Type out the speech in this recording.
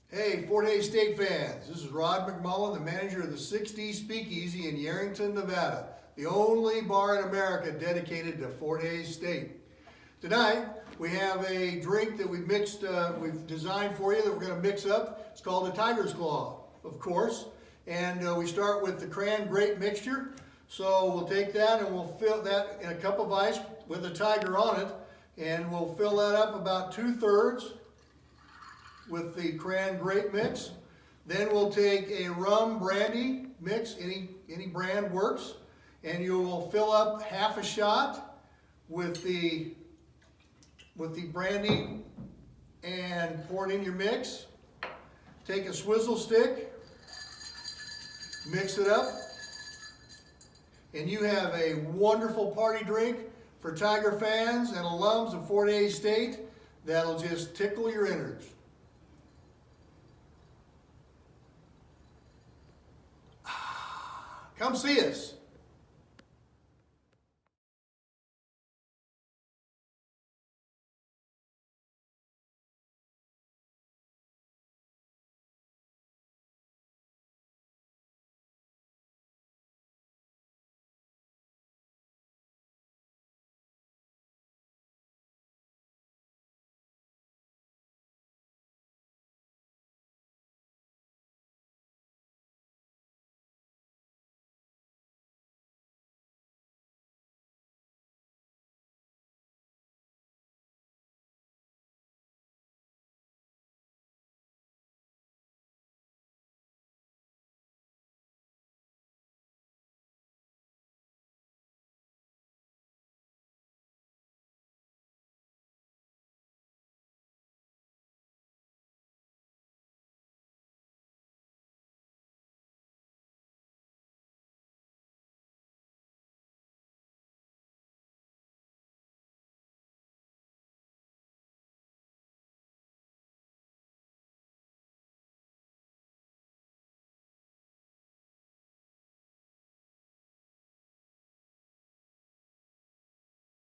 Hey, Fort Hays State fans, this is Rod McMullen, the manager of the 6D Speakeasy in Yerington, Nevada, the only bar in America dedicated to Fort Hays State. Tonight, we have a drink that we've designed for you that we're going to mix up. It's called a Tiger's Claw, of course, and we start with the cran grape mixture. So we'll take that and we'll fill that in a cup of ice with a tiger on it, and we'll fill that up about 2/3 with the cran grape mix. Then we'll take a rum brandy mix, any brand works, and you will fill up half a shot with the brandy and pour it in your mix. Take a swizzle stick, mix it up, and you have a wonderful party drink for Tiger fans and alums of Fort Hays State that'll just tickle your innards. Come see us.